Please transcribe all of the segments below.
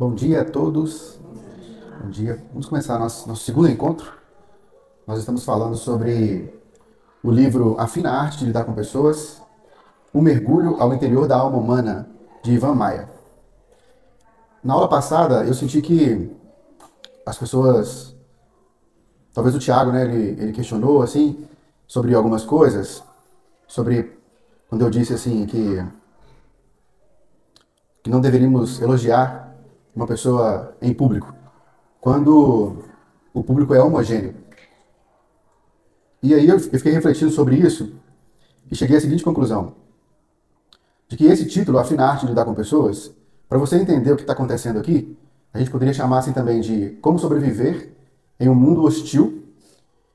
Bom dia a todos. Bom dia. Vamos começar nosso segundo encontro. Nós estamos falando sobre o livro A Fina Arte de Lidar com Pessoas, O Mergulho ao Interior da Alma Humana, de Ivan Maia. Na aula passada, eu senti que as pessoas, talvez o Thiago, né, ele questionou, assim, sobre algumas coisas, sobre quando eu disse, assim, que não deveríamos elogiar uma pessoa em público, quando o público é homogêneo. E aí eu fiquei refletindo sobre isso e cheguei à seguinte conclusão, de que esse título, A Fina Arte de Lidar com Pessoas, para você entender o que está acontecendo aqui, a gente poderia chamar assim também de Como Sobreviver em um Mundo Hostil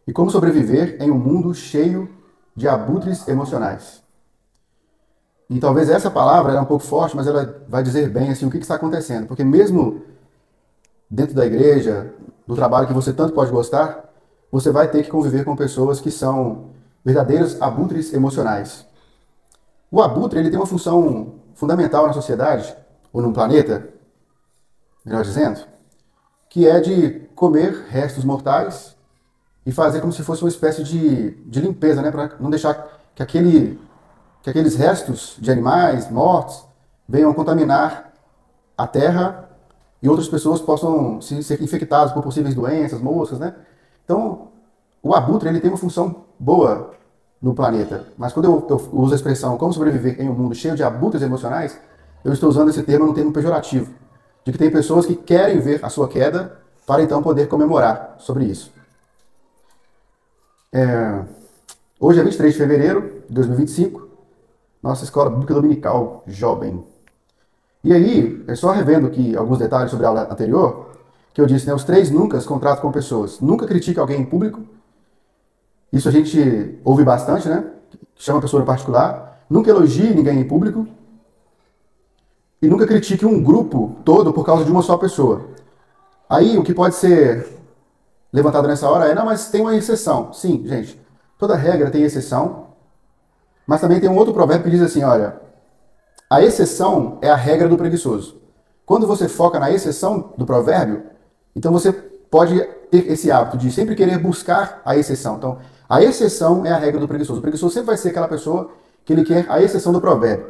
e Como Sobreviver em um Mundo Cheio de Abutres Emocionais. E talvez essa palavra é um pouco forte, mas ela vai dizer bem assim, o que está acontecendo. Porque mesmo dentro da igreja, do trabalho que você tanto pode gostar, você vai ter que conviver com pessoas que são verdadeiros abutres emocionais. O abutre ele tem uma função fundamental na sociedade, ou no planeta, melhor dizendo, que é de comer restos mortais e fazer como se fosse uma espécie de limpeza, né, para não deixar que, que aqueles restos de animais mortos venham contaminar a terra e outras pessoas possam ser infectadas por possíveis doenças, moscas, né? Então, o abutre ele tem uma função boa no planeta, mas quando eu uso a expressão como sobreviver em um mundo cheio de abutres emocionais, eu estou usando esse termo num termo pejorativo, de que tem pessoas que querem ver a sua queda para então poder comemorar sobre isso. Hoje é 23 de fevereiro de 2025, nossa escola bíblica dominical jovem. E aí, é só revendo aqui alguns detalhes sobre a aula anterior, que eu disse, né, os 3 nunca contratam com pessoas. Nunca critique alguém em público. Isso a gente ouve bastante, né? Chama a pessoa em particular. Nunca elogie ninguém em público. E nunca critique um grupo todo por causa de uma só pessoa. Aí, o que pode ser levantado nessa hora é, não, mas tem uma exceção. Sim, gente, toda regra tem exceção. Mas também tem um outro provérbio que diz assim, olha, a exceção é a regra do preguiçoso. Quando você foca na exceção do provérbio, então você pode ter esse hábito de sempre querer buscar a exceção. Então, a exceção é a regra do preguiçoso. O preguiçoso sempre vai ser aquela pessoa que ele quer a exceção do provérbio.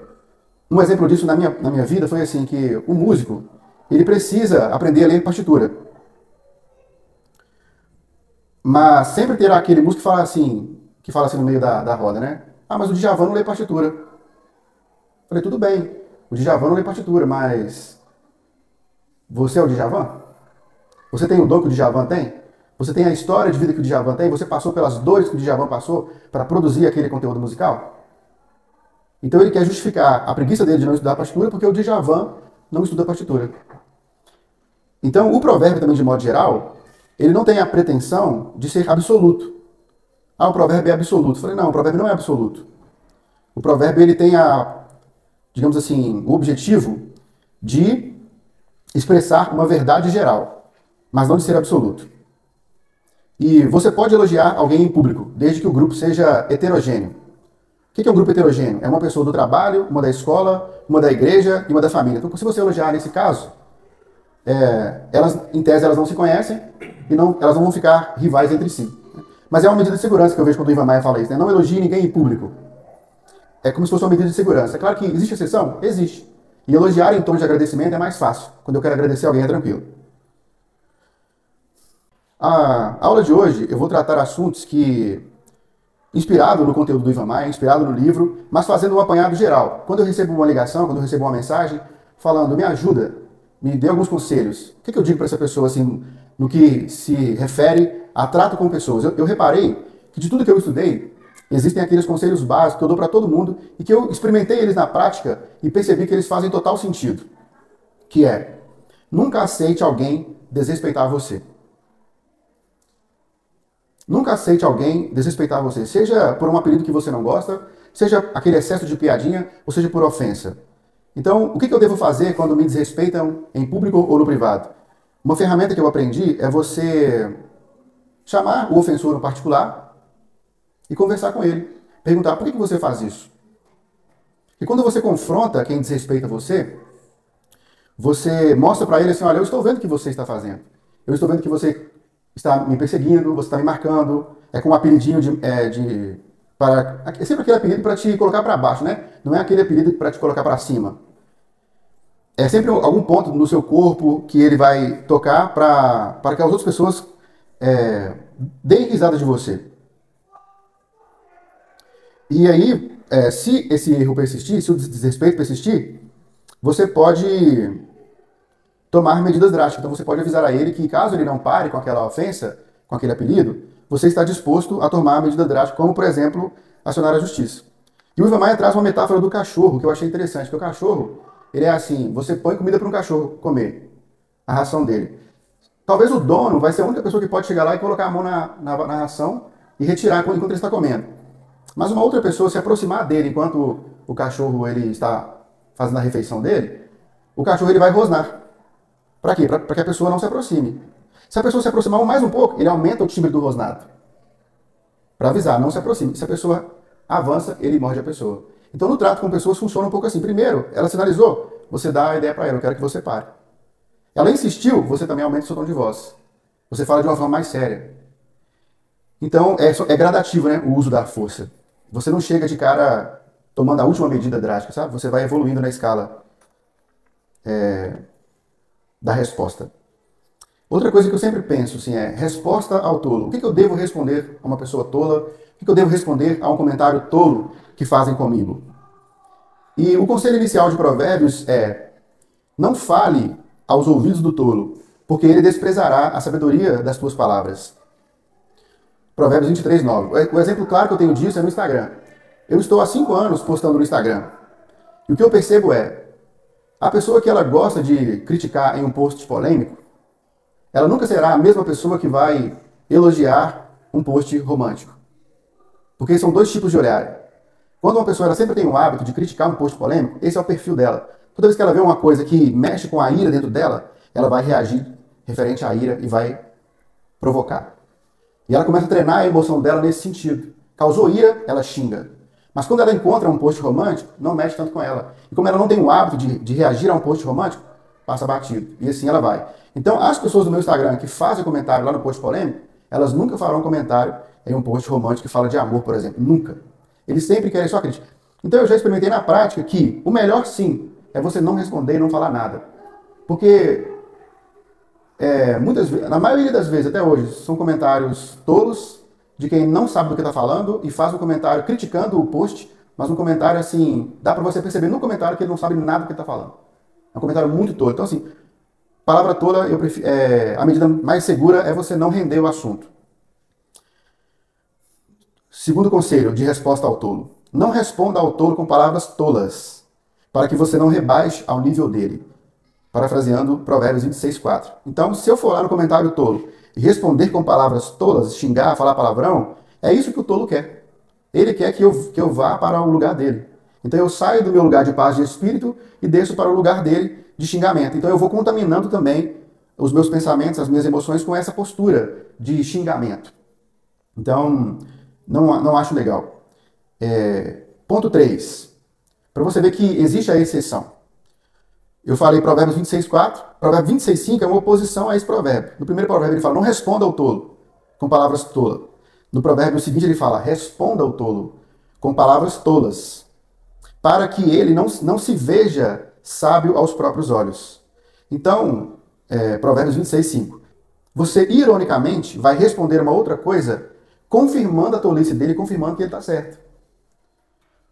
Um exemplo disso na minha vida foi assim, que o músico, ele precisa aprender a ler partitura. Mas sempre terá aquele músico que fala assim no meio da roda, né? Ah, mas o Djavan não lê partitura. Falei, tudo bem, o Djavan não lê partitura, mas você é o Djavan? Você tem o dom que o Djavan tem? Você tem a história de vida que o Djavan tem? Você passou pelas dores que o Djavan passou para produzir aquele conteúdo musical? Então ele quer justificar a preguiça dele de não estudar partitura porque o Djavan não estuda partitura. Então o provérbio também, de modo geral, ele não tem a pretensão de ser absoluto. Ah, o provérbio é absoluto. Eu falei, não, o provérbio não é absoluto. O provérbio ele tem digamos assim, o objetivo de expressar uma verdade geral, mas não de ser absoluto. E você pode elogiar alguém em público, desde que o grupo seja heterogêneo. O que é um grupo heterogêneo? É uma pessoa do trabalho, uma da escola, uma da igreja e uma da família. Então, se você elogiar nesse caso, elas, em tese, elas não se conhecem e elas não vão ficar rivais entre si. Mas é uma medida de segurança que eu vejo quando o Ivan Maia fala isso, né? Não elogie ninguém em público. É como se fosse uma medida de segurança. É claro que existe exceção? Existe. E elogiar em tom de agradecimento é mais fácil. Quando eu quero agradecer alguém é tranquilo. A aula de hoje eu vou tratar assuntos que, inspirado no conteúdo do Ivan Maia, inspirado no livro, mas fazendo um apanhado geral. Quando eu recebo uma ligação, quando eu recebo uma mensagem falando, me ajuda, me dê alguns conselhos, o que eu digo para essa pessoa assim, no que se refere a trato com pessoas? Eu reparei que de tudo que eu estudei, existem aqueles conselhos básicos que eu dou para todo mundo e que eu experimentei eles na prática e percebi que eles fazem total sentido. Que é, nunca aceite alguém desrespeitar você. Nunca aceite alguém desrespeitar você, seja por um apelido que você não gosta, seja aquele excesso de piadinha, ou seja por ofensa. Então, o que eu devo fazer quando me desrespeitam em público ou no privado? Uma ferramenta que eu aprendi é você chamar o ofensor no particular e conversar com ele. Perguntar, por que você faz isso? E quando você confronta quem desrespeita você, você mostra para ele assim, olha, eu estou vendo o que você está fazendo. Eu estou vendo que você está me perseguindo, você está me marcando, é com um apelidinho é sempre aquele apelido para te colocar para baixo, né? Não é aquele apelido para te colocar para cima. É sempre algum ponto no seu corpo que ele vai tocar para que as outras pessoas deem risada de você. E aí, se esse erro persistir, se o desrespeito persistir, você pode tomar medidas drásticas. Então você pode avisar a ele que caso ele não pare com aquela ofensa, com aquele apelido, você está disposto a tomar medida drástica, como por exemplo, acionar a justiça. E o Ivan Maia traz uma metáfora do cachorro, que eu achei interessante, porque o cachorro, ele é assim, você põe comida para um cachorro comer, a ração dele. Talvez o dono vai ser a única pessoa que pode chegar lá e colocar a mão na ração e retirar enquanto ele está comendo. Mas uma outra pessoa se aproximar dele enquanto o cachorro ele está fazendo a refeição dele, o cachorro ele vai rosnar. Para quê? Para que a pessoa não se aproxime. Se a pessoa se aproximar mais um pouco, ele aumenta o timbre do rosnado. Para avisar, não se aproxime. Se a pessoa avança, ele morde a pessoa. Então, no trato com pessoas, funciona um pouco assim. Primeiro, ela sinalizou, você dá a ideia para ela, eu quero que você pare. Ela insistiu, você também aumenta o seu tom de voz. Você fala de uma forma mais séria. Então, é gradativo, né, o uso da força. Você não chega de cara tomando a última medida drástica, sabe? Você vai evoluindo na escala da resposta. Outra coisa que eu sempre penso assim, é resposta ao tolo. O que eu devo responder a uma pessoa tola? O que eu devo responder a um comentário tolo que fazem comigo? E o conselho inicial de Provérbios é: não fale aos ouvidos do tolo, porque ele desprezará a sabedoria das tuas palavras. Provérbios 23, 9. O exemplo claro que eu tenho disso é no Instagram. Eu estou há 5 anos postando no Instagram. E o que eu percebo é, a pessoa que ela gosta de criticar em um post polêmico, ela nunca será a mesma pessoa que vai elogiar um post romântico. Porque são dois tipos de olhar. Quando uma pessoa ela sempre tem o hábito de criticar um post polêmico, esse é o perfil dela. Toda vez que ela vê uma coisa que mexe com a ira dentro dela, ela vai reagir referente à ira e vai provocar. E ela começa a treinar a emoção dela nesse sentido. Causou ira, ela xinga. Mas quando ela encontra um post romântico, não mexe tanto com ela. E como ela não tem o hábito de reagir a um post romântico, passa batido. E assim ela vai. Então, as pessoas do meu Instagram que fazem comentário lá no post polêmico, elas nunca farão comentário em um post romântico que fala de amor, por exemplo. Nunca. Eles sempre querem só crítica. Então, eu já experimentei na prática que o melhor, sim, é você não responder e não falar nada. Porque, muitas vezes, na maioria das vezes, até hoje, são comentários tolos, de quem não sabe do que está falando e faz um comentário criticando o post, mas um comentário assim, dá para você perceber no comentário que ele não sabe nada do que está falando. É um comentário muito tolo. Então, assim, palavra tola, a medida mais segura é você não render o assunto. Segundo conselho de resposta ao tolo. Não responda ao tolo com palavras tolas, para que você não rebaixe ao nível dele. Parafraseando Provérbios 26, 4. Então, se eu for lá no comentário tolo e responder com palavras tolas, xingar, falar palavrão, é isso que o tolo quer. Ele quer que eu vá para o lugar dele. Então eu saio do meu lugar de paz de espírito e desço para o lugar dele de xingamento. Então eu vou contaminando também os meus pensamentos, as minhas emoções com essa postura de xingamento. Então, não acho legal. Ponto 3. Para você ver que existe a exceção. Eu falei Provérbios 26, 4. Provérbios 26, 5 é uma oposição a esse provérbio. No primeiro provérbio ele fala, não responda ao tolo com palavras tolas. No provérbio seguinte ele fala, responda ao tolo com palavras tolas, para que ele não se veja sábio aos próprios olhos. Então, Provérbios 26, 5. Você, ironicamente, vai responder uma outra coisa, confirmando a tolice dele, confirmando que ele está certo.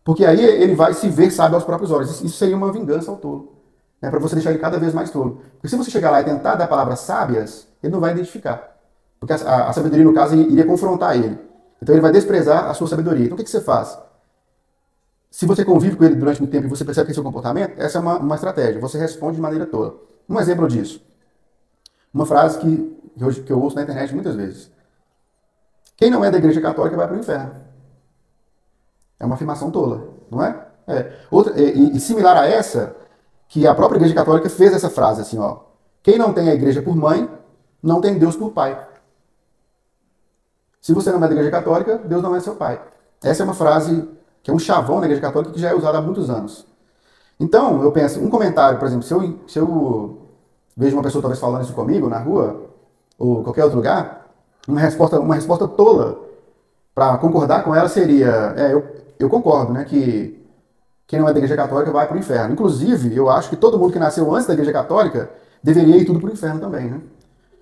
Porque aí ele vai se ver sábio aos próprios olhos. Isso seria uma vingança ao tolo. Para você deixar ele cada vez mais tolo. Porque se você chegar lá e tentar dar palavras sábias, ele não vai identificar. Porque a sabedoria, no caso, iria confrontar ele. Então ele vai desprezar a sua sabedoria. Então o que você faz? Se você convive com ele durante muito tempo e você percebe que é seu comportamento, essa é uma estratégia. Você responde de maneira tola. Um exemplo disso. Uma frase que eu ouço na internet muitas vezes. Quem não é da igreja católica vai para o inferno. É uma afirmação tola, não é? Outra, e similar a essa, que a própria igreja católica fez essa frase assim, ó. Quem não tem a igreja por mãe, não tem Deus por pai. Se você não é da igreja católica, Deus não é seu pai. Essa é uma frase que é um chavão na igreja católica que já é usada há muitos anos. Então, eu penso, um comentário, por exemplo, se eu vejo uma pessoa talvez falando isso comigo na rua, ou qualquer outro lugar, uma resposta tola para concordar com ela seria, eu concordo, né, que quem não é da Igreja Católica vai para o inferno. Inclusive, eu acho que todo mundo que nasceu antes da Igreja Católica deveria ir tudo para o inferno também, né?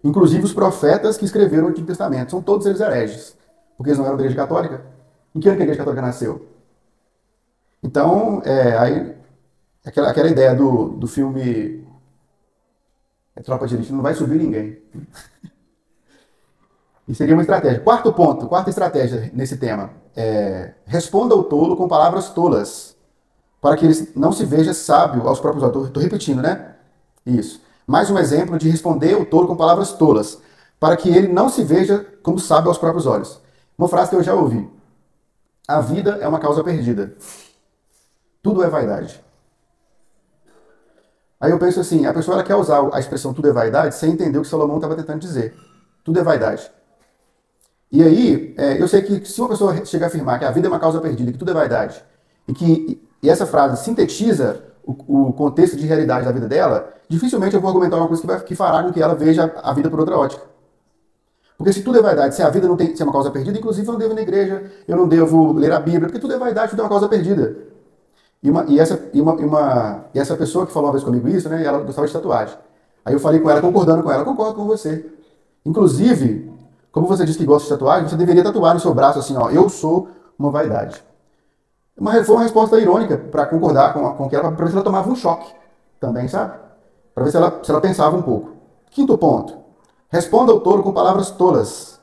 Inclusive os profetas que escreveram o Antigo Testamento. São todos eles hereges, porque eles não eram da Igreja Católica. Em que ano que a Igreja Católica nasceu? Então, aí, aquela ideia do filme Tropa de Elite, não vai subir ninguém. E seria uma estratégia. Quarto ponto, quarta estratégia nesse tema. Responda ao tolo com palavras tolas, para que ele não se veja sábio aos próprios olhos. Estou repetindo, né? Isso. Mais um exemplo de responder o tolo com palavras tolas, para que ele não se veja como sábio aos próprios olhos. Uma frase que eu já ouvi. A vida é uma causa perdida. Tudo é vaidade. Aí eu penso assim, a pessoa ela quer usar a expressão tudo é vaidade sem entender o que Salomão estava tentando dizer. Tudo é vaidade. E aí, eu sei que se uma pessoa chega a afirmar que a vida é uma causa perdida, que tudo é vaidade, e essa frase sintetiza o contexto de realidade da vida dela, dificilmente eu vou argumentar uma coisa que fará com que ela veja a vida por outra ótica. Porque se tudo é vaidade, se a vida não tem, se é uma causa perdida, inclusive eu não devo ir na igreja, eu não devo ler a Bíblia, porque tudo é vaidade, tudo é uma causa perdida. E essa pessoa que falou uma vez comigo isso, né, ela gostava de tatuagem. Aí eu falei com ela, concordando com ela, concordo com você. Inclusive, como você disse que gosta de tatuagem, você deveria tatuar no seu braço assim, ó, eu sou uma vaidade. Foi uma resposta irônica para concordar com que ela, para ver se ela tomava um choque também, sabe? Para ver se ela pensava um pouco. Quinto ponto. Responda ao tolo com palavras tolas,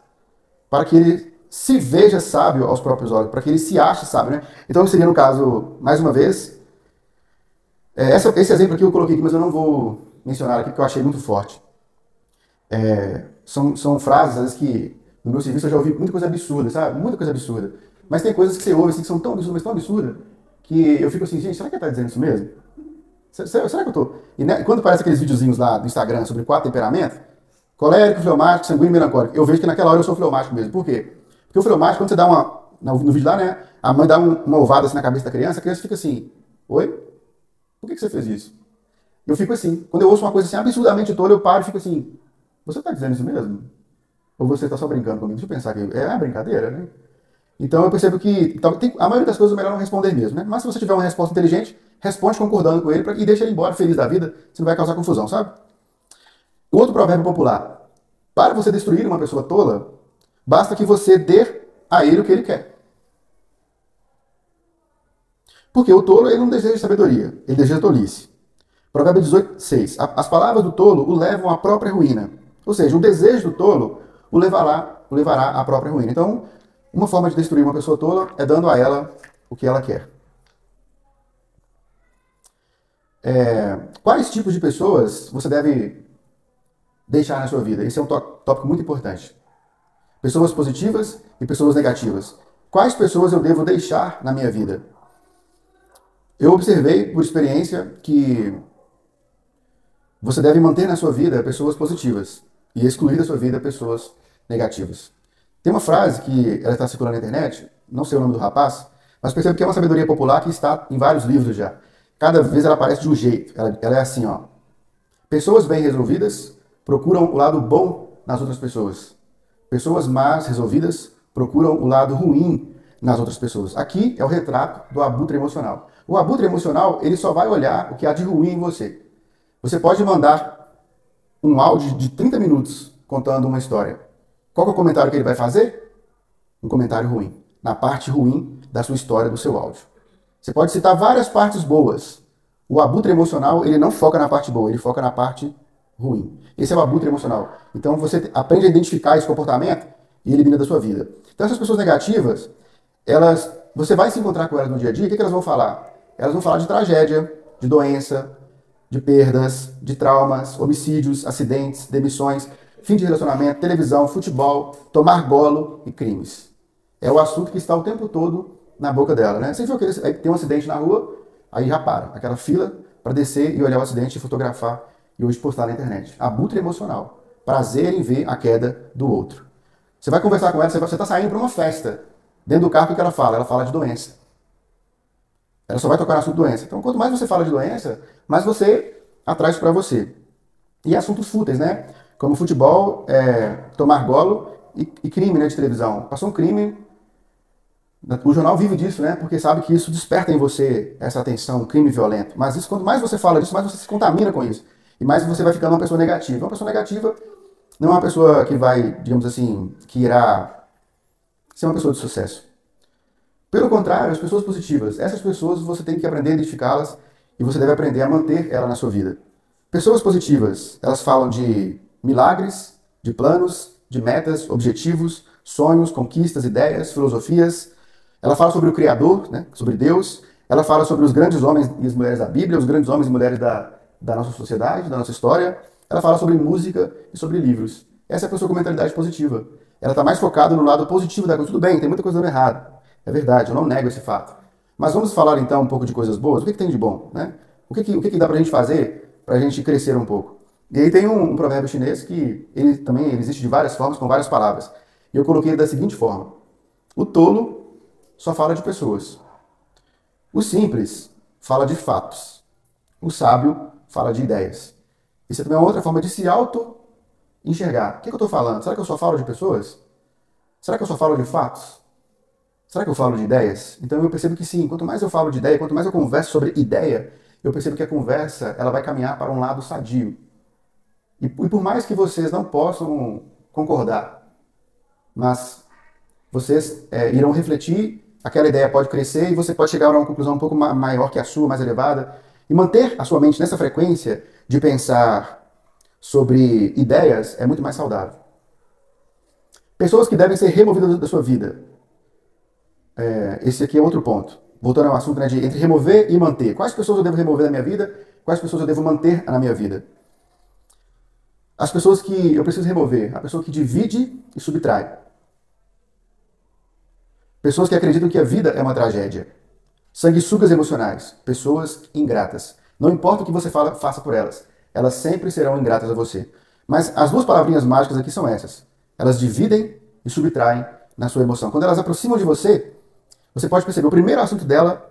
para que ele se veja sábio aos próprios olhos, para que ele se ache sábio, né? Então seria no caso, mais uma vez, esse exemplo aqui eu coloquei aqui, mas eu não vou mencionar aqui porque eu achei muito forte. São frases, às vezes, que no meu serviço eu já ouvi muita coisa absurda, sabe? Muita coisa absurda. Mas tem coisas que você ouve assim, que são tão absurdas, mas tão absurdas, que eu fico assim, gente, será que ele tá dizendo isso mesmo? Será que eu tô? E né, quando aparece aqueles videozinhos lá do Instagram sobre 4 temperamentos, colérico, fleumático, sanguíneo e melancólico, eu vejo que naquela hora eu sou fleumático mesmo. Por quê? Porque o fleumático, quando você dá no vídeo lá, né, a mãe dá uma ovada assim na cabeça da criança, a criança fica assim, oi? Por que você fez isso? Eu fico assim. Quando eu ouço uma coisa assim absurdamente tola, eu paro e fico assim, você tá dizendo isso mesmo? Ou você tá só brincando comigo? Deixa eu pensar que é uma brincadeira, né? Então eu percebo que a maioria das coisas é melhor não responder mesmo, né? Mas se você tiver uma resposta inteligente, responde concordando com ele e deixa ele embora feliz da vida, você não vai causar confusão, sabe? O outro provérbio popular. Para você destruir uma pessoa tola, basta que você dê a ele o que ele quer. Porque o tolo ele não deseja sabedoria, ele deseja tolice. Provérbio 18:6. As palavras do tolo o levam à própria ruína. Ou seja, o desejo do tolo o levará à própria ruína. Então, uma forma de destruir uma pessoa tola é dando a ela o que ela quer. Quais tipos de pessoas você deve deixar na sua vida? Esse é um tópico muito importante. Pessoas positivas e pessoas negativas. Quais pessoas eu devo deixar na minha vida? Eu observei, por experiência, que você deve manter na sua vida pessoas positivas e excluir da sua vida pessoas negativas. Tem uma frase que ela está circulando na internet, não sei o nome do rapaz, mas percebo que é uma sabedoria popular que está em vários livros já. Cada vez ela aparece de um jeito. Ela é assim, ó. Pessoas bem resolvidas procuram o lado bom nas outras pessoas. Pessoas más resolvidas procuram o lado ruim nas outras pessoas. Aqui é o retrato do abutre emocional. O abutre emocional, ele só vai olhar o que há de ruim em você. Você pode mandar um áudio de 30 minutos contando uma história. Qual é o comentário que ele vai fazer? Um comentário ruim. Na parte ruim da sua história, do seu áudio. Você pode citar várias partes boas. O abutre emocional, ele não foca na parte boa, ele foca na parte ruim. Esse é o abutre emocional. Então você aprende a identificar esse comportamento e elimina da sua vida. Então essas pessoas negativas, você vai se encontrar com elas no dia a dia, o que elas vão falar? Elas vão falar de tragédia, de doença, de perdas, de traumas, homicídios, acidentes, demissões, fim de relacionamento, televisão, futebol, tomar golo e crimes. É o assunto que está o tempo todo na boca dela, né? Você viu que tem um acidente na rua, aí já para. Aquela fila para descer e olhar o acidente e fotografar e hoje postar na internet. Abutre emocional. Prazer em ver a queda do outro. Você vai conversar com ela, você está saindo para uma festa. Dentro do carro, o que ela fala? Ela fala de doença. Ela só vai tocar no assunto doença. Então, quanto mais você fala de doença, mais você atrai isso para você. E assuntos fúteis, né? Como futebol, tomar golo e crime, né, de televisão. Passou um crime, o jornal vive disso, né? Porque sabe que isso desperta em você essa atenção, um crime violento. Mas isso, quanto mais você fala disso, mais você se contamina com isso. E mais você vai ficando uma pessoa negativa. Uma pessoa negativa não é uma pessoa que vai, digamos assim, que irá ser uma pessoa de sucesso. Pelo contrário, as pessoas positivas, essas pessoas você tem que aprender a identificá-las e você deve aprender a manter ela na sua vida. Pessoas positivas, elas falam de milagres, de planos, de metas, objetivos, sonhos, conquistas, ideias, filosofias. Ela fala sobre o Criador, né, sobre Deus. Ela fala sobre os grandes homens e as mulheres da Bíblia, os grandes homens e mulheres da nossa sociedade, da nossa história. Ela fala sobre música e sobre livros. Essa é a pessoa com mentalidade positiva. Ela está mais focada no lado positivo da coisa. Tudo bem, tem muita coisa dando errado. É verdade, eu não nego esse fato. Mas vamos falar então um pouco de coisas boas. O que tem de bom, né? O que dá pra gente fazer pra gente crescer um pouco? E aí tem um provérbio chinês que ele existe de várias formas, com várias palavras. E eu coloquei ele da seguinte forma: o tolo só fala de pessoas. O simples fala de fatos. O sábio fala de ideias. Isso também é uma outra forma de se auto-enxergar. O que eu estou falando? Será que eu só falo de pessoas? Será que eu só falo de fatos? Será que eu falo de ideias? Então eu percebo que sim, quanto mais eu falo de ideia, quanto mais eu converso sobre ideia, eu percebo que a conversa ela vai caminhar para um lado sadio. E por mais que vocês não possam concordar, mas vocês irão refletir, aquela ideia pode crescer e você pode chegar a uma conclusão um pouco maior que a sua, mais elevada, e manter a sua mente nessa frequência de pensar sobre ideias é muito mais saudável. Pessoas que devem ser removidas da sua vida. Esse aqui é outro ponto. Voltando ao assunto, né, de entre remover e manter. Quais pessoas eu devo remover da minha vida? Quais pessoas eu devo manter na minha vida? As pessoas que eu preciso remover. A pessoa que divide e subtrai. Pessoas que acreditam que a vida é uma tragédia. Sanguessugas emocionais. Pessoas ingratas. Não importa o que você faça por elas. Elas sempre serão ingratas a você. Mas as duas palavrinhas mágicas aqui são essas. Elas dividem e subtraem na sua emoção. Quando elas aproximam de você, você pode perceber, o primeiro assunto dela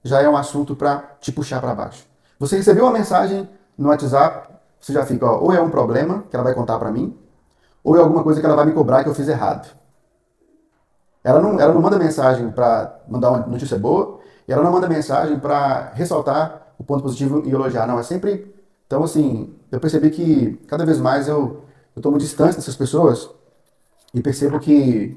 já é um assunto para te puxar para baixo. Você recebeu uma mensagem no WhatsApp, você já fica, ou é um problema que ela vai contar para mim, ou é alguma coisa que ela vai me cobrar que eu fiz errado. Ela não manda mensagem para mandar uma notícia boa, e ela não manda mensagem para ressaltar o ponto positivo e elogiar. Não, é sempre... Então, assim, eu percebi que cada vez mais eu tomo distância dessas pessoas e percebo que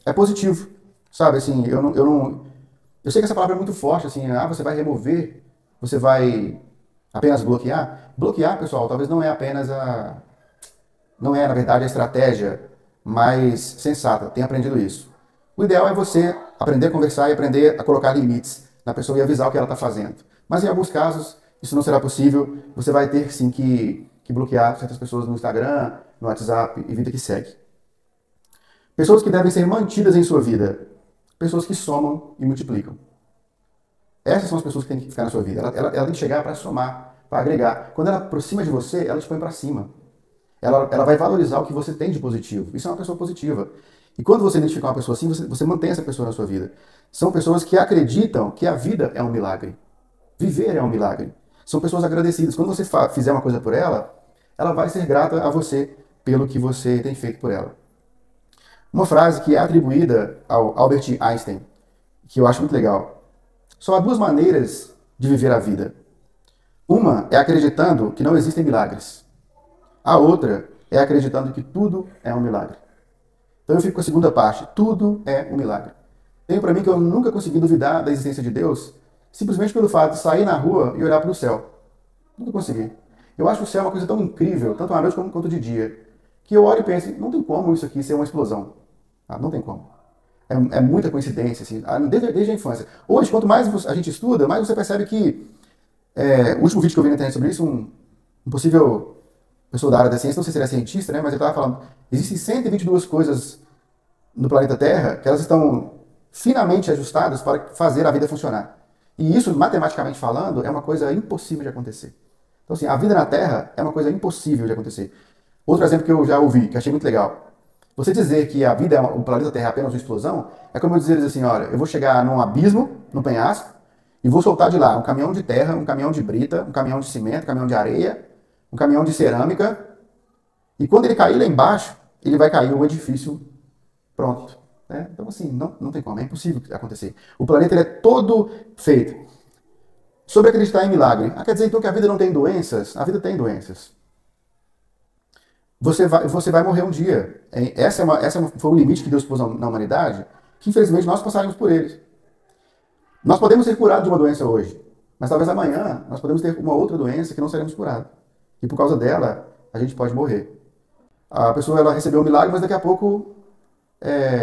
é positivo, sabe? Assim, eu sei que essa palavra é muito forte, assim, você vai remover, você vai apenas bloquear. Bloquear, pessoal, talvez não é, na verdade, a estratégia mais sensata. Tenho aprendido isso. O ideal é você aprender a conversar e aprender a colocar limites na pessoa e avisar o que ela está fazendo. Mas em alguns casos, isso não será possível. Você vai ter, sim, que bloquear certas pessoas no Instagram, no WhatsApp e vida que segue. Pessoas que devem ser mantidas em sua vida. Pessoas que somam e multiplicam. Essas são as pessoas que têm que ficar na sua vida. Ela tem que chegar para somar, para agregar. Quando ela aproxima de você, ela te põe para cima. Ela vai valorizar o que você tem de positivo. Isso é uma pessoa positiva. E quando você identificar uma pessoa assim, você mantém essa pessoa na sua vida. São pessoas que acreditam que a vida é um milagre. Viver é um milagre. São pessoas agradecidas. Quando você fizer uma coisa por ela, ela vai ser grata a você pelo que você tem feito por ela. Uma frase que é atribuída ao Albert Einstein, que eu acho muito legal. Só há duas maneiras de viver a vida. Uma é acreditando que não existem milagres. A outra é acreditando que tudo é um milagre. Então eu fico com a segunda parte. Tudo é um milagre. Tenho para mim que eu nunca consegui duvidar da existência de Deus simplesmente pelo fato de sair na rua e olhar para o céu. Nunca consegui. Eu acho o céu uma coisa tão incrível, tanto à noite quanto de dia, que eu olho e penso, não tem como isso aqui ser uma explosão. Não tem como. É muita coincidência, assim, desde a infância. Hoje, quanto mais a gente estuda, mais você percebe que... o último vídeo que eu vi na internet sobre isso, um possível pessoa da área da ciência, não sei se ele é cientista, né, mas ele estava falando, existem 122 coisas no planeta Terra que elas estão finamente ajustadas para fazer a vida funcionar. E isso, matematicamente falando, é uma coisa impossível de acontecer. Então, assim, a vida na Terra é uma coisa impossível de acontecer. Outro exemplo que eu já ouvi, que achei muito legal. Você dizer que a vida, o planeta Terra é apenas uma explosão, é como eu dizer assim, olha, eu vou chegar num abismo, num penhasco, e vou soltar de lá um caminhão de terra, um caminhão de brita, um caminhão de cimento, um caminhão de areia, um caminhão de cerâmica, e quando ele cair lá embaixo, ele vai cair o edifício pronto. Né? Então, assim, não tem como, é impossível acontecer. O planeta ele é todo feito. Sobre acreditar em milagre. Quer dizer então que a vida não tem doenças? A vida tem doenças. Você vai morrer um dia. Foi o limite que Deus pôs na humanidade, que infelizmente nós passaremos por ele. Nós podemos ser curados de uma doença hoje, mas talvez amanhã nós podemos ter uma outra doença que não seremos curados. E por causa dela, a gente pode morrer. A pessoa ela recebeu um milagre, mas daqui a pouco,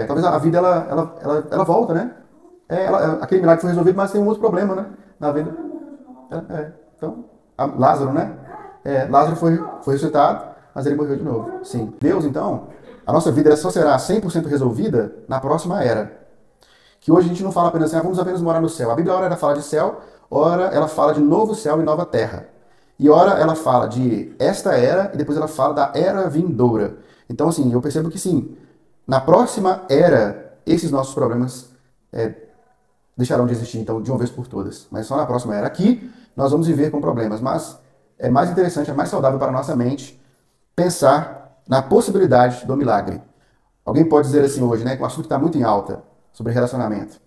talvez a vida ela volta, né? Aquele milagre foi resolvido, mas tem um outro problema, né? Na vida. Então, Lázaro, né? Lázaro foi ressuscitado, mas ele morreu de novo. Sim. Deus, então, a nossa vida só será 100% resolvida na próxima era. Que hoje a gente não fala apenas assim, vamos apenas morar no céu. A Bíblia, ora, ela fala de céu, ora, ela fala de novo céu e nova terra. E ora, ela fala de esta era, e depois ela fala da era vindoura. Então, assim, eu percebo que sim, na próxima era, esses nossos problemas deixarão de existir, então, de uma vez por todas. Mas só na próxima era. Aqui, nós vamos viver com problemas, mas é mais interessante, é mais saudável para a nossa mente pensar na possibilidade do milagre. Alguém pode dizer assim hoje, né, que o assunto está muito em alta sobre relacionamento.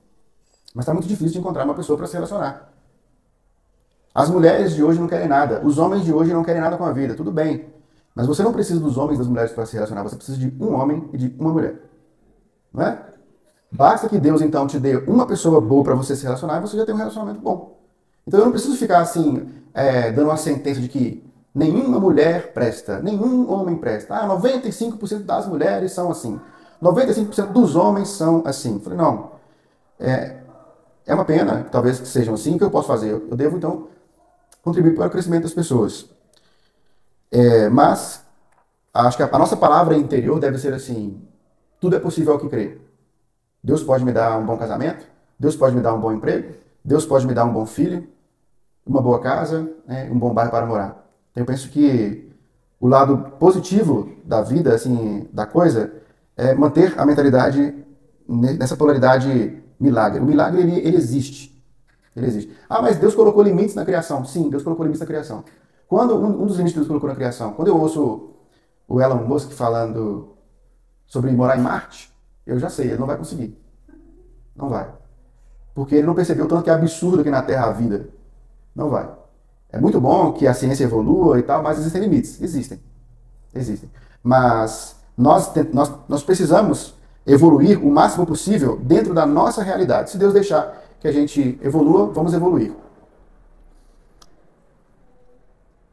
Mas está muito difícil de encontrar uma pessoa para se relacionar. As mulheres de hoje não querem nada. Os homens de hoje não querem nada com a vida. Tudo bem. Mas você não precisa dos homens e das mulheres para se relacionar. Você precisa de um homem e de uma mulher. Não é? Basta que Deus, então, te dê uma pessoa boa para você se relacionar e você já tem um relacionamento bom. Então eu não preciso ficar assim, dando uma sentença de que nenhuma mulher presta, nenhum homem presta. 95% das mulheres são assim. 95% dos homens são assim. Eu falei, não. É uma pena, talvez que sejam assim. O que eu posso fazer? Eu devo, então, contribuir para o crescimento das pessoas. Mas, acho que a nossa palavra interior deve ser assim: tudo é possível ao que crê. Deus pode me dar um bom casamento, Deus pode me dar um bom emprego, Deus pode me dar um bom filho, uma boa casa, né, um bom bairro para morar. Então, eu penso que o lado positivo da vida, assim, da coisa, é manter a mentalidade nessa polaridade milagre. O milagre, ele existe. Ele existe. Mas Deus colocou limites na criação. Sim, Deus colocou limites na criação. Quando um dos limites que Deus colocou na criação, quando eu ouço o Elon Musk falando sobre morar em Marte, eu já sei, ele não vai conseguir. Não vai. Porque ele não percebeu tanto que é absurdo aqui na Terra a vida. Não vai. É muito bom que a ciência evolua e tal, mas existem limites. Existem. Mas nós precisamos evoluir o máximo possível dentro da nossa realidade. Se Deus deixar que a gente evolua, vamos evoluir.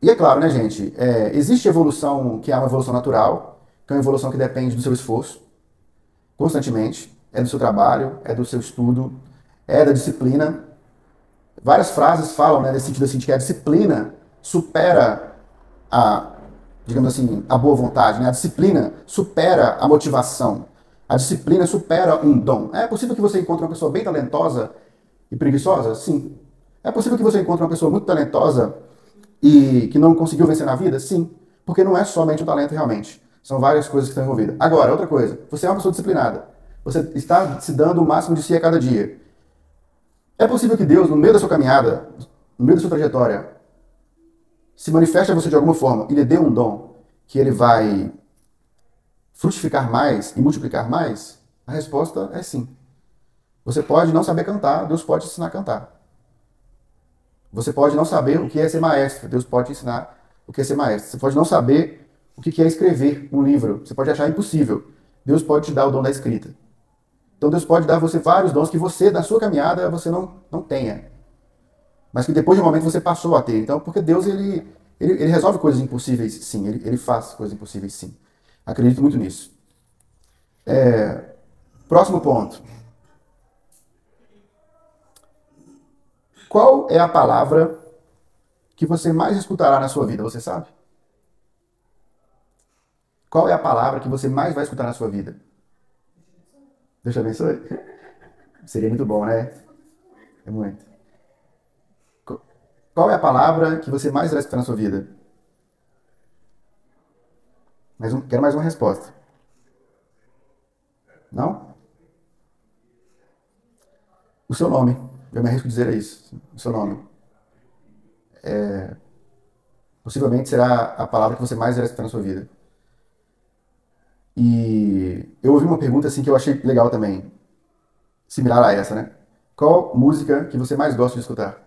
E é claro, né, gente? Existe evolução que é uma evolução natural, que é uma evolução que depende do seu esforço, constantemente. É do seu trabalho, é do seu estudo, é da disciplina. Várias frases falam, né, nesse sentido assim, de que a disciplina supera digamos assim, a boa vontade, né? A disciplina supera a motivação. A disciplina supera um dom. É possível que você encontre uma pessoa bem talentosa e preguiçosa? Sim. É possível que você encontre uma pessoa muito talentosa e que não conseguiu vencer na vida? Sim. Porque não é somente o talento realmente. São várias coisas que estão envolvidas. Agora, outra coisa. Você é uma pessoa disciplinada. Você está se dando o máximo de si a cada dia. É possível que Deus, no meio da sua caminhada, no meio da sua trajetória, se manifeste a você de alguma forma e lhe dê um dom que ele vai frutificar mais e multiplicar mais? A resposta é sim. Você pode não saber cantar, Deus pode te ensinar a cantar. Você pode não saber o que é ser maestro, Deus pode te ensinar o que é ser maestro. Você pode não saber o que é escrever um livro, você pode achar impossível. Deus pode te dar o dom da escrita. Então Deus pode dar a você vários dons que você, na sua caminhada, você não tenha. Mas que depois de um momento você passou a ter. Então, porque Deus, ele resolve coisas impossíveis, sim. Ele faz coisas impossíveis, sim. Acredito muito nisso. Próximo ponto. Qual é a palavra que você mais escutará na sua vida, você sabe? Qual é a palavra que você mais vai escutar na sua vida? Deus te abençoe. Seria muito bom, né? É muito. Qual é a palavra que você mais vai escutar na sua vida? Quero mais uma resposta. Não? O seu nome. Eu me arrisco a dizer isso. O seu nome. Possivelmente será a palavra que você mais irá escutar na sua vida. E eu ouvi uma pergunta assim que eu achei legal também, similar a essa, né? Qual música que você mais gosta de escutar?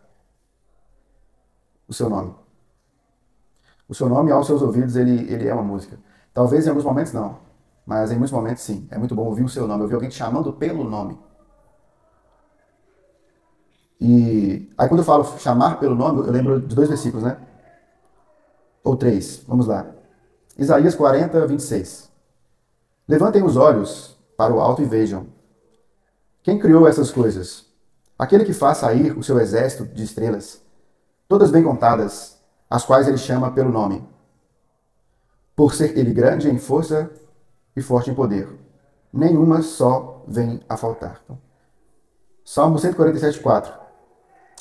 O seu nome. O seu nome, aos seus ouvidos, ele é uma música. Talvez em alguns momentos não, mas em muitos momentos sim. É muito bom ouvir o seu nome, ouvir alguém te chamando pelo nome. E aí quando eu falo chamar pelo nome, eu lembro de dois versículos, né? Ou três, vamos lá. Isaías 40, 26. Levantem os olhos para o alto e vejam. Quem criou essas coisas? Aquele que faz sair o seu exército de estrelas, todas bem contadas, as quais ele chama pelo nome, por ser ele grande em força e forte em poder. Nenhuma só vem a faltar. Salmo 147, 4.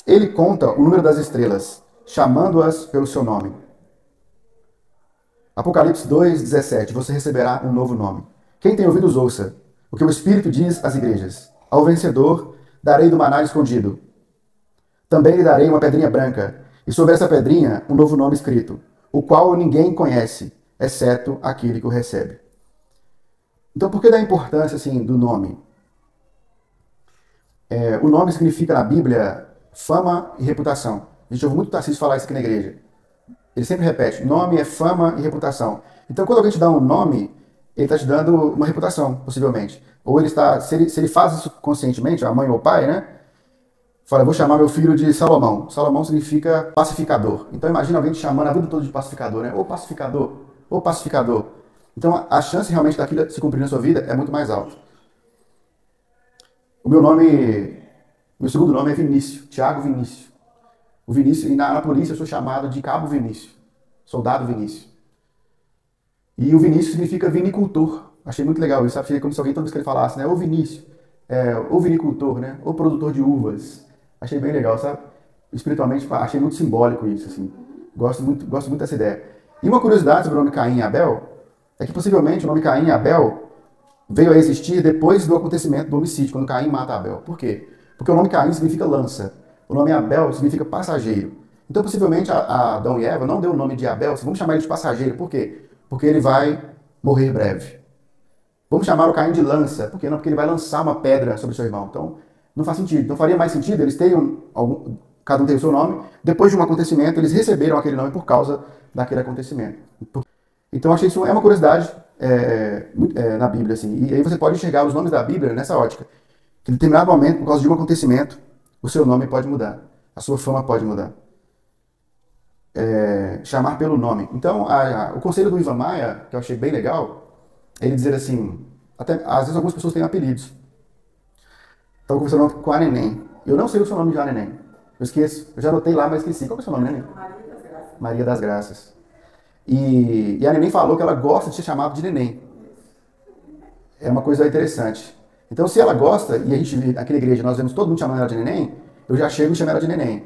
Ele conta o número das estrelas, chamando-as pelo seu nome. Apocalipse 2, 17. Você receberá um novo nome. Quem tem ouvidos, ouça o que o Espírito diz às igrejas. Ao vencedor darei do maná escondido. Também lhe darei uma pedrinha branca, e sobre essa pedrinha um novo nome escrito, o qual ninguém conhece, exceto aquele que o recebe. Então, por que da importância assim, do nome? O nome significa na Bíblia fama e reputação. A gente ouve muito Tarcísio falar isso aqui na igreja. Ele sempre repete, nome é fama e reputação. Então, quando alguém te dá um nome, ele está te dando uma reputação, possivelmente. Ou ele está, se ele faz isso conscientemente, a mãe ou o pai, né? Fala, eu vou chamar meu filho de Salomão. Salomão significa pacificador. Então, imagina alguém te chamando a vida toda de pacificador, né? Ô pacificador, ô pacificador. Então, a chance realmente daquilo se cumprir na sua vida é muito mais alta. O meu segundo nome é Vinícius, Tiago Vinícius. O Vinícius, e na polícia eu sou chamado de Cabo Vinícius, soldado Vinícius. E o Vinícius significa vinicultor. Achei muito legal isso, sabe? Seria como se alguém toda vez que ele falasse, né? Ô Vinícius, ô vinicultor, né? Ô produtor de uvas. Achei bem legal, sabe? Espiritualmente, achei muito simbólico isso, assim. Gosto muito dessa ideia. E uma curiosidade sobre o nome Caim e Abel é que possivelmente o nome Caim e Abel veio a existir depois do acontecimento do homicídio, quando Caim mata Abel. Por quê? Porque o nome Caim significa lança. O nome Abel significa passageiro. Então, possivelmente, a Adão e Eva não deu o nome de Abel, vamos chamar ele de passageiro. Por quê? Porque ele vai morrer breve. Vamos chamar o Caim de lança. Por quê? Não, porque ele vai lançar uma pedra sobre seu irmão. Então, não faz sentido. Não faria mais sentido eles terem cada um tem o seu nome. Depois de um acontecimento, eles receberam aquele nome por causa daquele acontecimento. Então, achei isso é uma curiosidade na Bíblia. Assim. E aí você pode enxergar os nomes da Bíblia nessa ótica. Que em determinado momento, por causa de um acontecimento, o seu nome pode mudar. A sua fama pode mudar. Chamar pelo nome. Então, o conselho do Ivan Maia, que eu achei bem legal, é ele dizer assim, até, às vezes algumas pessoas têm apelidos. Estava conversando com a Neném. Eu não sei o seu nome de a Neném. Eu esqueço. Eu já anotei lá, mas esqueci. Qual é o seu nome, Neném? Maria das Graças. Maria das Graças. E a Neném falou que ela gosta de ser chamada de Neném. É uma coisa interessante. Então, se ela gosta, e a gente, aqui na igreja, nós vemos todo mundo chamando ela de Neném, eu já chego e chamo ela de Neném.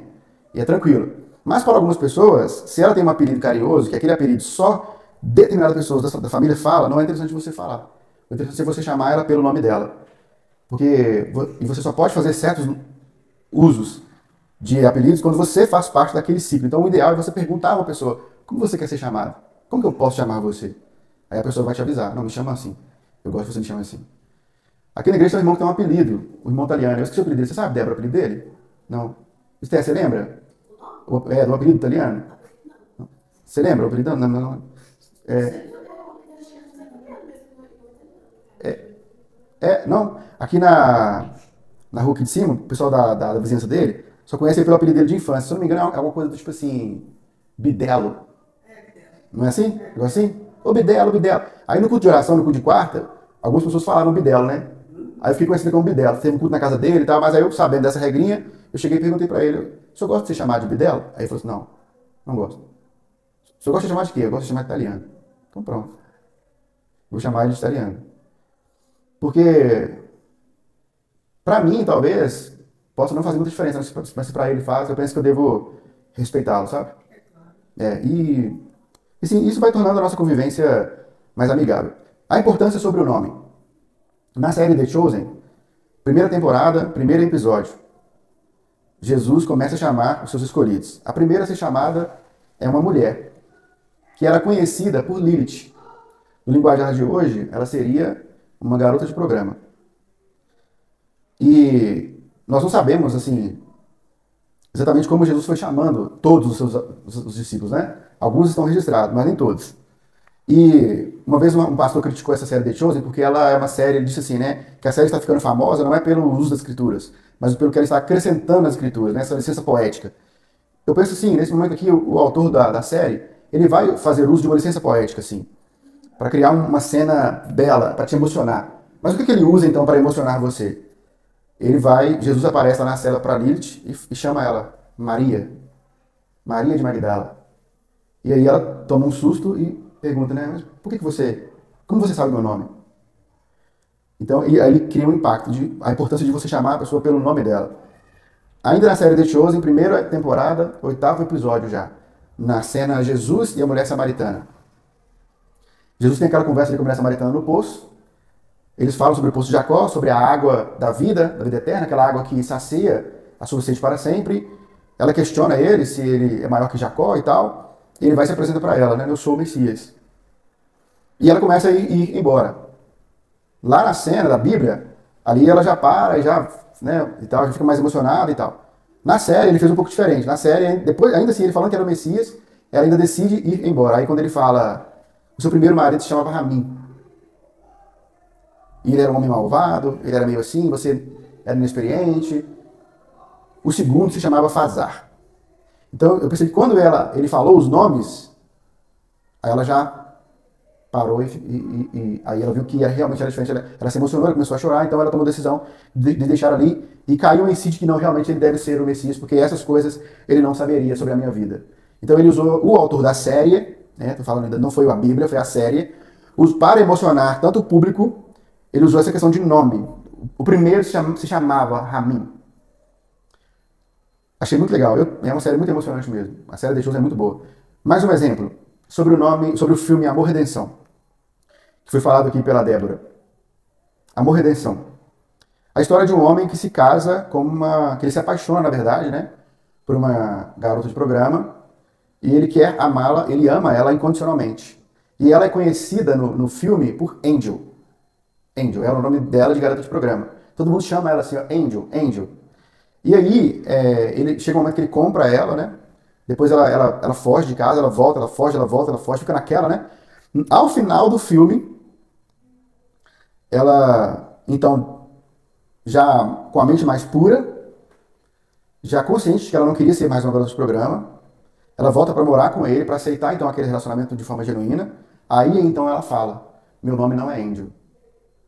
E é tranquilo. Mas para algumas pessoas, se ela tem um apelido carinhoso, que aquele apelido só determinadas pessoas da família fala, não é interessante você falar. É interessante você chamar ela pelo nome dela. Porque você só pode fazer certos usos de apelidos quando você faz parte daquele ciclo. Então, o ideal é você perguntar a uma pessoa, como você quer ser chamado? Como que eu posso chamar você? Aí a pessoa vai te avisar, não, me chama assim. Eu gosto que você me chame assim. Aqui na igreja tem um irmão que tem um apelido, o irmão italiano. Eu esqueci o apelido dele. Você sabe, Débora, o apelido dele? Não. Esther, você lembra? Do apelido italiano? Você lembra o apelido? Não. Não. Aqui na rua aqui de cima, o pessoal da vizinhança dele só conhece ele pelo apelido dele de infância. Se eu não me engano, é alguma coisa do tipo assim, Bidelo. Não é assim? Igual assim? Ô Bidelo, Bidelo. Aí no culto de oração, no culto de quarta, algumas pessoas falaram Bidelo, né? Aí eu fiquei conhecido como Bidelo. Teve um culto na casa dele e tal, mas aí eu, sabendo dessa regrinha, eu cheguei e perguntei pra ele, o senhor gosta de ser chamado de Bidelo? Aí ele falou assim, não gosto. O senhor gosta de chamar de quê? Eu gosto de chamar de italiano. Então pronto. Vou chamar ele de italiano. Porque, pra mim, talvez, possa não fazer muita diferença, mas se pra ele faz, eu penso que eu devo respeitá-lo, sabe? E sim, isso vai tornando a nossa convivência mais amigável. A importância sobre o nome. Na série The Chosen, primeira temporada, primeiro episódio, Jesus começa a chamar os seus escolhidos. A primeira a ser chamada é uma mulher, que era conhecida por Lilith. No linguajar de hoje, ela seria uma garota de programa. E nós não sabemos, assim, exatamente como Jesus foi chamando todos os discípulos, né? Alguns estão registrados, mas nem todos. E uma vez um pastor criticou essa série The Chosen porque ela é uma série, ele disse assim, né? Que a série está ficando famosa não é pelo uso das escrituras, mas pelo que ela está acrescentando nas escrituras, né? Essa licença poética. Eu penso assim, nesse momento aqui, o autor da série, ele vai fazer uso de uma licença poética, assim, para criar uma cena bela, para te emocionar. Mas o que ele usa, então, para emocionar você? Jesus aparece lá na cela para Lilith e chama ela Maria. Maria de Magdala. E aí ela toma um susto e pergunta, né? Mas por que como você sabe o meu nome? Então, e aí ele cria um impacto, a importância de você chamar a pessoa pelo nome dela. Ainda na série The Chosen, primeira temporada, 8º episódio já. Na cena Jesus e a mulher samaritana. Jesus tem aquela conversa ali com a mulher samaritana no poço. Eles falam sobre o poço de Jacó, sobre a água da vida eterna, aquela água que sacia a sua sede para sempre. Ela questiona ele se ele é maior que Jacó e tal. E ele vai se apresentar para ela, né? Eu sou o Messias. E ela começa a ir embora. Lá na cena da Bíblia, ali ela já para e já, né, e tal, já fica mais emocionada e tal. Na série ele fez um pouco diferente. Na série, depois, ainda assim, ele falando que era o Messias, ela ainda decide ir embora. Aí quando ele fala, o seu primeiro marido se chamava Ramim. E ele era um homem malvado, ele era meio assim, você era inexperiente. O segundo se chamava Fazar. Então eu pensei que quando ele falou os nomes, aí ela já parou e aí ela viu que realmente era diferente. Ela se emocionou, ela começou a chorar, então ela tomou a decisão de deixar ali e caiu em si de que não, realmente ele deve ser o Messias, porque essas coisas ele não saberia sobre a minha vida. Então ele usou o autor da série, né, tô falando ainda, não foi a Bíblia, foi a série, para emocionar tanto o público. Ele usou essa questão de nome. O primeiro se chamava Ramim. Achei muito legal. É uma série muito emocionante mesmo. A série The Chosen é muito boa. Mais um exemplo sobre o filme Amor Redenção, que foi falado aqui pela Débora. Amor Redenção. A história de um homem que se casa que ele se apaixona, na verdade, né, por uma garota de programa, e ele quer amá-la, ele ama ela incondicionalmente. E ela é conhecida no filme por Angel. Angel, era o nome dela de garota de programa. Todo mundo chama ela assim, ó, Angel, Angel. E aí, ele chega um momento que ele compra ela, né? Depois ela foge de casa, ela volta, ela foge, fica naquela, né? Ao final do filme, ela, então, já com a mente mais pura, já consciente de que ela não queria ser mais uma garota de programa, ela volta para morar com ele, para aceitar, então, aquele relacionamento de forma genuína. Aí, então, ela fala, meu nome não é Angel.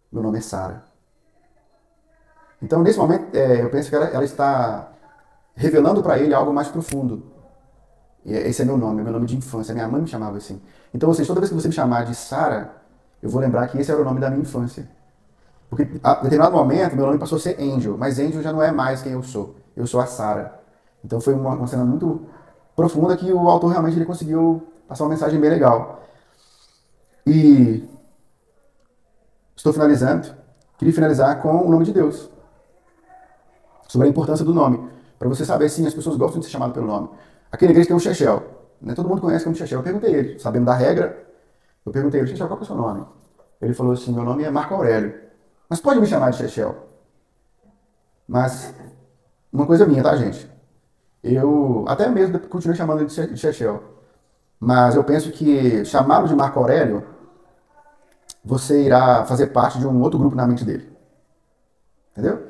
Meu nome é Sarah. Então, nesse momento, eu penso que ela está revelando para ele algo mais profundo. E esse é meu nome de infância. Minha mãe me chamava assim. Então, ou seja, toda vez que você me chamar de Sarah, eu vou lembrar que esse era o nome da minha infância. Porque, a determinado momento, meu nome passou a ser Angel, mas Angel já não é mais quem eu sou. Eu sou a Sarah. Então, foi uma cena muito profunda que o autor realmente ele conseguiu passar uma mensagem bem legal. E estou finalizando. Queria finalizar com o nome de Deus. Sobre a importância do nome. Para você saber, sim, as pessoas gostam de ser chamadas pelo nome. Aqui na igreja tem um Chechel. Né? Todo mundo conhece como Chechel. Eu perguntei a ele, sabendo da regra, eu perguntei a ele, Chechel, qual é o seu nome? Ele falou assim, meu nome é Marco Aurélio. Mas pode me chamar de Chechel. Mas, uma coisa minha, tá, gente? Eu até mesmo continuei chamando ele de Chechel. Mas eu penso que chamá-lo de Marco Aurélio, você irá fazer parte de um outro grupo na mente dele. Entendeu?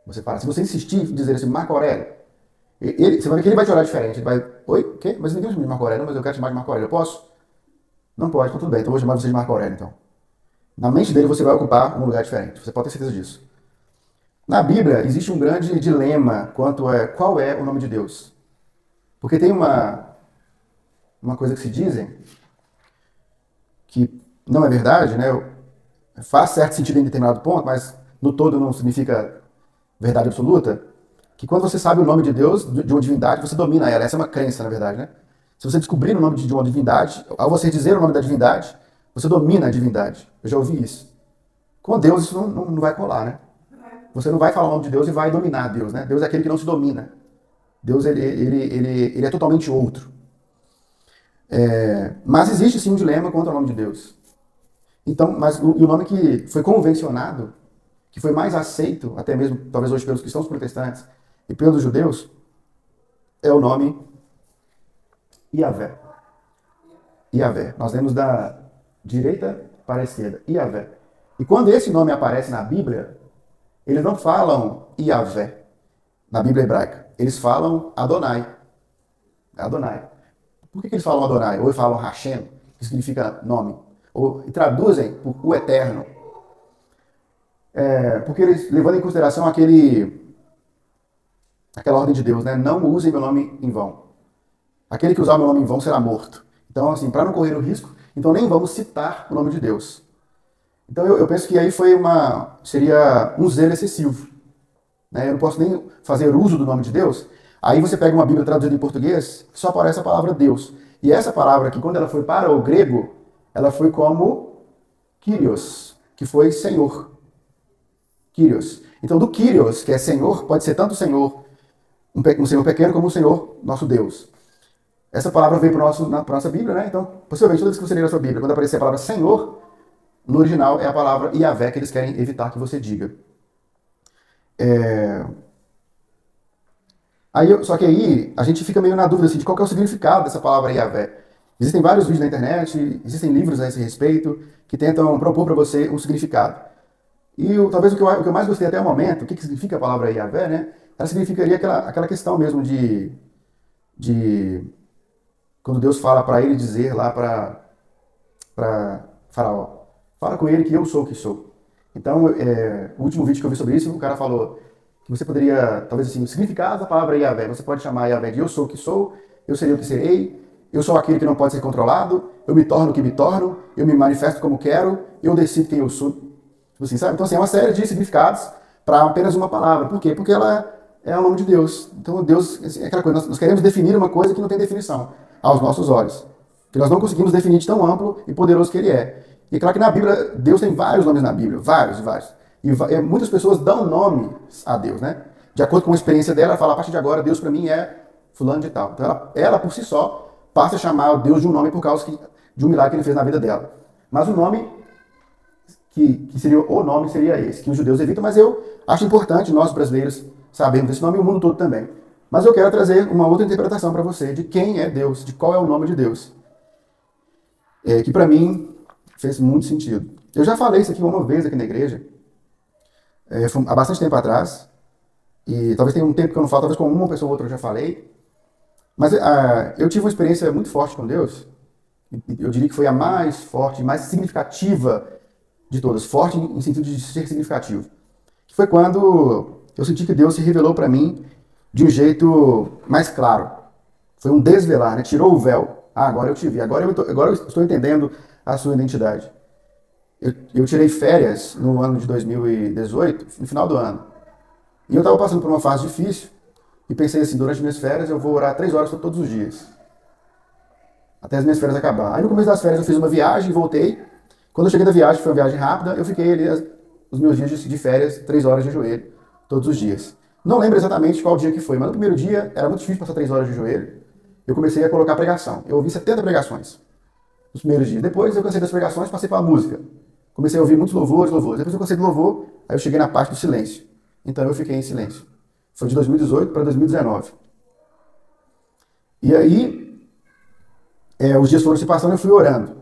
Você fala, se você insistir em dizer assim, Marco Aurélio, você vai ver que ele vai te olhar diferente. Ele vai, oi, o quê? Mas ninguém me chama de Marco Aurélio, não, mas eu quero te chamar de Marco Aurélio. Eu posso? Não pode, então tudo bem, então eu vou chamar você de Marco Aurélio, então. Na mente dele você vai ocupar um lugar diferente, você pode ter certeza disso. Na Bíblia existe um grande dilema quanto a qual é o nome de Deus. Porque tem uma coisa que se dizem, que não é verdade, né? Faz certo sentido em determinado ponto, mas no todo não significa verdade absoluta, que quando você sabe o nome de Deus, de uma divindade, você domina ela. Essa é uma crença, na verdade, né? Se você descobrir o nome de uma divindade, ao você dizer o nome da divindade, você domina a divindade. Eu já ouvi isso. Com Deus isso não vai colar, né? Você não vai falar o nome de Deus e vai dominar Deus, né? Deus é aquele que não se domina. Deus, ele é totalmente outro. Mas existe sim um dilema quanto ao nome de Deus. Então, mas o nome que foi convencionado, que foi mais aceito, até mesmo, talvez hoje, pelos cristãos protestantes e pelos judeus, é o nome Yahvé. Yahvé. Nós lemos da direita para a esquerda. Yahvé. E quando esse nome aparece na Bíblia, eles não falam Yahvé, na Bíblia hebraica. Eles falam Adonai. Adonai. Por que eles falam Adonai? Ou falam Hashem, que significa nome. E traduzem por o Eterno. Porque eles, levando em consideração aquela ordem de Deus, né? Não usem meu nome em vão. Aquele que usar meu nome em vão será morto. Então, assim, para não correr o risco, então nem vamos citar o nome de Deus. Então eu penso que aí seria um zelo excessivo. Né? Eu não posso nem fazer uso do nome de Deus. Aí você pega uma Bíblia traduzida em português, só aparece a palavra Deus. E essa palavra aqui, quando ela foi para o grego, ela foi como Kyrios, que foi Senhor. Kyrios. Então do Kyrios, que é Senhor, pode ser tanto o Senhor, um Senhor pequeno, como o Senhor, nosso Deus. Essa palavra veio para a nossa Bíblia, né? Então, possivelmente, toda vez que você ler a sua Bíblia, quando aparecer a palavra Senhor, no original é a palavra Yahvé que eles querem evitar que você diga. Só que aí a gente fica meio na dúvida assim, de qual que é o significado dessa palavra Yahvé. Existem vários vídeos na internet, existem livros a esse respeito, que tentam propor para você um significado. E talvez o que eu mais gostei até o momento, o que significa a palavra Yahvé, né? Ela significaria aquela questão mesmo de quando Deus fala para ele dizer lá para Faraó, fala com ele que eu sou o que sou. Então, o último vídeo que eu vi sobre isso, o cara falou que você poderia, talvez assim, o significado da palavra Yahvé, você pode chamar Yahvé de eu sou o que sou, eu serei o que serei, eu sou aquele que não pode ser controlado, eu me torno o que me torno, eu me manifesto como quero, eu decido quem eu sou. Tipo assim, sabe? Então, assim, é uma série de significados para apenas uma palavra. Por quê? Porque ela é o nome de Deus. Então, Deus, assim, é aquela coisa, nós queremos definir uma coisa que não tem definição aos nossos olhos. Que nós não conseguimos definir de tão amplo e poderoso que ele é. E é claro que na Bíblia, Deus tem vários nomes na Bíblia, vários. E muitas pessoas dão nomes a Deus, né? De acordo com a experiência dela, ela fala, a partir de agora, Deus para mim é fulano de tal. Então ela por si só, passa a chamar o Deus de um nome por causa de um milagre que ele fez na vida dela. Mas o nome, que seria o nome, seria esse, que os judeus evitam, mas eu acho importante nós brasileiros sabermos esse nome e o mundo todo também. Mas eu quero trazer uma outra interpretação para você de quem é Deus, de qual é o nome de Deus. Que para mim fez muito sentido. Eu já falei isso aqui uma vez aqui na igreja, há bastante tempo atrás, e talvez tenha um tempo que eu não falo, talvez com uma pessoa ou outra eu já falei, mas eu tive uma experiência muito forte com Deus, eu diria que foi a mais forte, mais significativa de todas, forte em sentido de ser significativo, que foi quando eu senti que Deus se revelou para mim de um jeito mais claro. Foi um desvelar, né? Tirou o véu. Agora eu te vi, agora eu estou entendendo a sua identidade. Eu tirei férias no ano de 2018, no final do ano. E eu estava passando por uma fase difícil e pensei assim, durante minhas férias eu vou orar 3 horas todos os dias. Até as minhas férias acabar. Aí no começo das férias eu fiz uma viagem e voltei. Quando eu cheguei da viagem, foi uma viagem rápida, eu fiquei ali os meus dias de férias, 3 horas de joelho, todos os dias. Não lembro exatamente qual dia que foi, mas no primeiro dia era muito difícil passar 3 horas de joelho. Eu comecei a colocar pregação. Eu ouvi 70 pregações nos primeiros dias. Depois eu cansei das pregações, passei para a música. Comecei a ouvir muitos louvores. Depois eu cansei do louvor, aí eu cheguei na parte do silêncio. Então eu fiquei em silêncio. Foi de 2018 para 2019. E aí, os dias foram se passando e eu fui orando.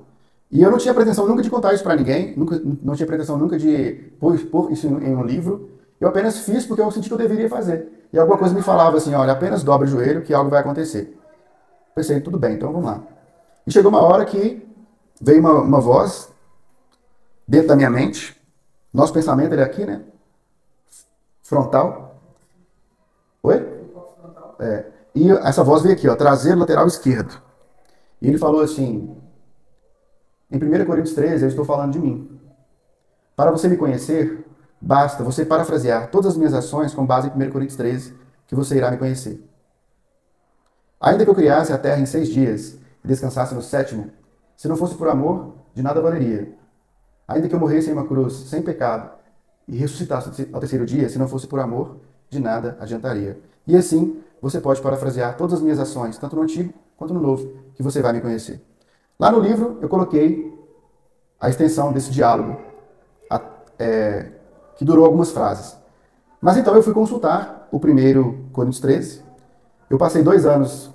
E eu não tinha pretensão nunca de contar isso para ninguém, não tinha pretensão nunca de pôr isso em um livro. Eu apenas fiz porque eu senti que eu deveria fazer. E alguma coisa me falava assim, olha, apenas dobra o joelho que algo vai acontecer. Pensei, tudo bem, então vamos lá. E chegou uma hora que veio uma voz dentro da minha mente. Nosso pensamento, ele é aqui, né? Frontal. Oi? E essa voz veio aqui, ó, traseiro lateral esquerdo. E ele falou assim, em 1 Coríntios 13, eu estou falando de mim. Para você me conhecer, basta você parafrasear todas as minhas ações com base em 1 Coríntios 13, que você irá me conhecer. Ainda que eu criasse a terra em 6 dias e descansasse no 7º, se não fosse por amor, de nada valeria. Ainda que eu morresse em uma cruz sem pecado e ressuscitasse ao terceiro dia, se não fosse por amor, de nada adiantaria. E assim, você pode parafrasear todas as minhas ações, tanto no Antigo quanto no Novo, que você vai me conhecer. Lá no livro, eu coloquei a extensão desse diálogo, que durou algumas frases. Mas então eu fui consultar o primeiro Coríntios 13. Eu passei 2 anos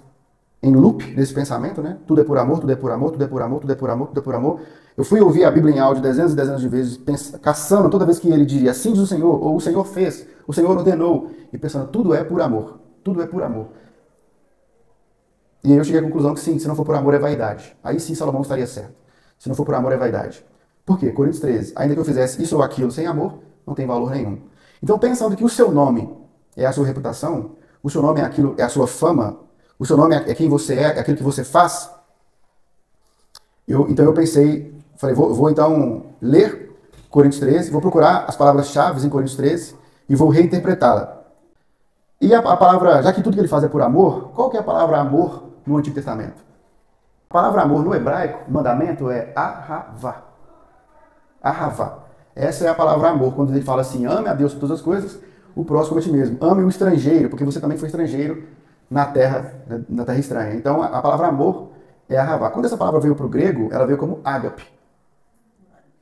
em loop nesse pensamento, né? Tudo é por amor, tudo é por amor, tudo é por amor, tudo é por amor, tudo é por amor. Eu fui ouvir a Bíblia em áudio dezenas e dezenas de vezes, caçando toda vez que ele diria assim diz o Senhor, ou o Senhor fez, o Senhor ordenou, e pensando, tudo é por amor, tudo é por amor. E aí eu cheguei à conclusão que sim, se não for por amor é vaidade. Aí sim Salomão estaria certo. Se não for por amor é vaidade. Por quê? Coríntios 13. Ainda que eu fizesse isso ou aquilo sem amor, não tem valor nenhum. Então, pensando que o seu nome é a sua reputação, o seu nome é aquilo, é a sua fama, o seu nome é quem você é aquilo que você faz, então eu pensei, falei, vou então ler Coríntios 13, vou procurar as palavras-chave em Coríntios 13 e vou reinterpretá-la. E a palavra, já que tudo que ele faz é por amor, qual que é a palavra amor no Antigo Testamento? A palavra amor no hebraico, mandamento, é ahavá. Ahavá. Essa é a palavra amor, quando ele fala assim, ame a Deus por todas as coisas, o próximo a ti mesmo. Ame o estrangeiro, porque você também foi estrangeiro na terra estranha. Então, a palavra amor é ahavá. Quando essa palavra veio para o grego, ela veio como ágape.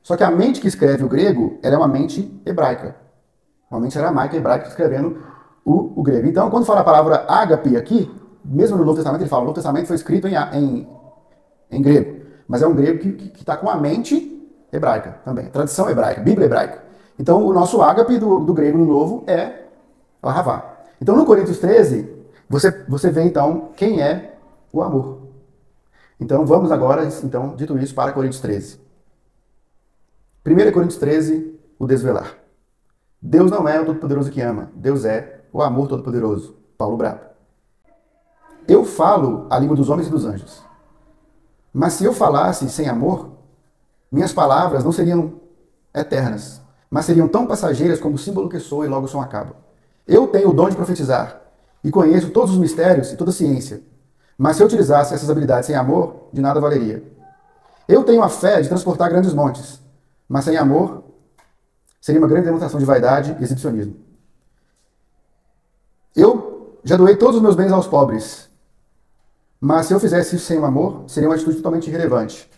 Só que a mente que escreve o grego, ela é uma mente hebraica. Uma mente aramaica hebraica escrevendo o grego. Então, quando fala a palavra ágape aqui, mesmo no Novo Testamento, ele fala, o Novo Testamento foi escrito em grego. Mas é um grego que está com a mente hebraica também. Tradição hebraica, Bíblia hebraica. Então, o nosso ágape do grego no Novo é o ahavá. Então, no Coríntios 13, você vê, então, quem é o amor. Então, vamos agora, então, dito isso, para Coríntios 13. 1 Coríntios 13, o desvelar. Deus não é o Todo-Poderoso que ama. Deus é o amor Todo-Poderoso. Paulo Brabo. Eu falo a língua dos homens e dos anjos. Mas se eu falasse sem amor, minhas palavras não seriam eternas, mas seriam tão passageiras como o símbolo que sou e logo o som acaba. Eu tenho o dom de profetizar e conheço todos os mistérios e toda a ciência. Mas se eu utilizasse essas habilidades sem amor, de nada valeria. Eu tenho a fé de transportar grandes montes, mas sem amor, seria uma grande demonstração de vaidade e exibicionismo. Eu já doei todos os meus bens aos pobres, mas se eu fizesse isso sem amor, seria uma atitude totalmente irrelevante.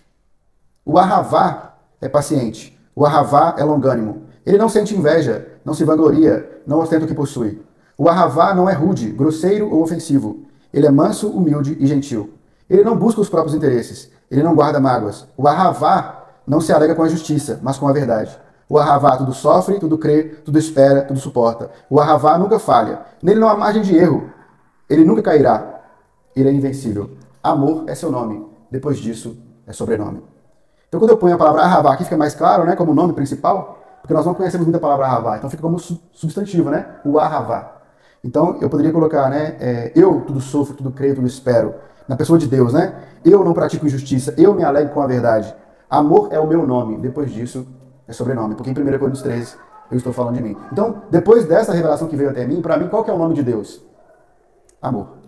O ahavá é paciente, o ahavá é longânimo. Ele não sente inveja, não se vangloria, não ostenta o que possui. O ahavá não é rude, grosseiro ou ofensivo. Ele é manso, humilde e gentil. Ele não busca os próprios interesses. Ele não guarda mágoas. O ahavá não se alega com a justiça, mas com a verdade. O ahavá tudo sofre, tudo crê, tudo espera, tudo suporta. O ahavá nunca falha. Nele não há margem de erro. Ele nunca cairá. Ele é invencível. Amor é seu nome. Depois disso, é sobrenome. Então, quando eu ponho a palavra ahavá, aqui fica mais claro, né, como nome principal, porque nós não conhecemos muito a palavra ahavá, então fica como substantivo, né, o ahavá. Então, eu poderia colocar, né, eu tudo sofro, tudo creio, tudo espero, na pessoa de Deus, né? Eu não pratico injustiça, eu me alegro com a verdade. Amor é o meu nome, depois disso é sobrenome, porque em 1 Coríntios 13 eu estou falando de mim. Então, depois dessa revelação que veio até mim, para mim, qual que é o nome de Deus? Amor.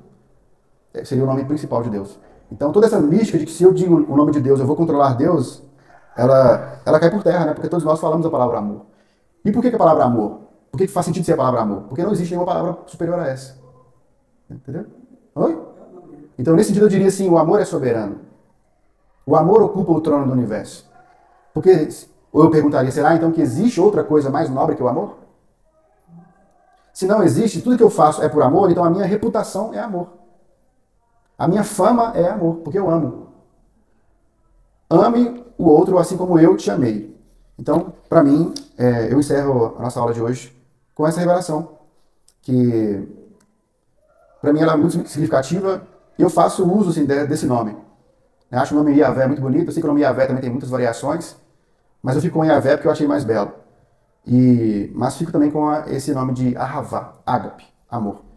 Seria o nome principal de Deus. Então, toda essa mística de que se eu digo o nome de Deus, eu vou controlar Deus, ela cai por terra, né? Porque todos nós falamos a palavra amor. E por que a palavra amor? Por que faz sentido ser a palavra amor? Porque não existe nenhuma palavra superior a essa. Entendeu? Oi? Então, nesse sentido, eu diria assim, o amor é soberano. O amor ocupa o trono do universo. Porque, ou eu perguntaria, será então que existe outra coisa mais nobre que o amor? Se não existe, tudo que eu faço é por amor, então a minha reputação é amor. A minha fama é amor, porque eu amo. Ame o outro assim como eu te amei. Então, para mim, eu encerro a nossa aula de hoje com essa revelação, que para mim ela é muito significativa e eu faço uso assim, desse nome. Eu acho o nome Yahvé muito bonito, eu sei que o nome Yahvé também tem muitas variações, mas eu fico com Yahvé porque eu achei mais belo. Mas fico também com esse nome de Ahavá, ágape, amor.